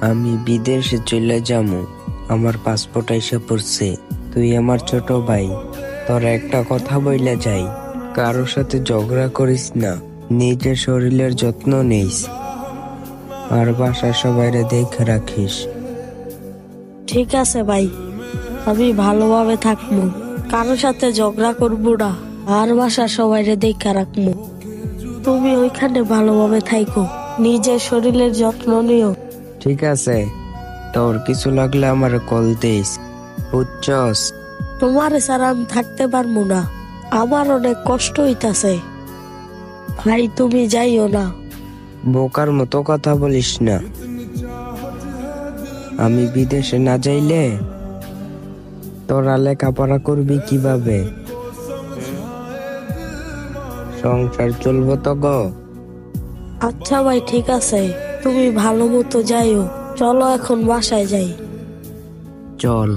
আমি বিদেশে চলে যাবো, আমার পাসপোর্ট এসে পড়ছে। তুই আমার ছোট ভাই, তোর একটা কথা বইলা যাই, কারোর সাথে ঝগড়া করিস না, নিজের শরীরের যত্ন নিস, আর বাসার সবাইরে দেখে রাখিস। ঠিক আছে ভাই, আমি ভালোভাবে থাকবো, কারোর সাথে ঝগড়া করবো না, আর বাসার সবাইরে দেখা রাখবো। তুমি ওইখানে ভালোভাবে থাইকো, নিজের শরীরের যত্ন নিও। ঠিক আছে, তোর কিছু লাগলে আমার কল দিস, বুঝছস? তোমার ছাড়া আমি থাকতে পারবো না, আমার অনেক কষ্ট হইতাছে। ভাই তুমি যাইও না। বোকার মতো কথা বলিস না। আমি বিদেশে না যাইলে তোরা লেখাপড়া করবি কিভাবে? সংসার চলবো তো গো? আচ্ছা ভাই, ঠিক আছে, তুমি ভালো মতো যাইও। চলো এখন বাসায় যাই। চল।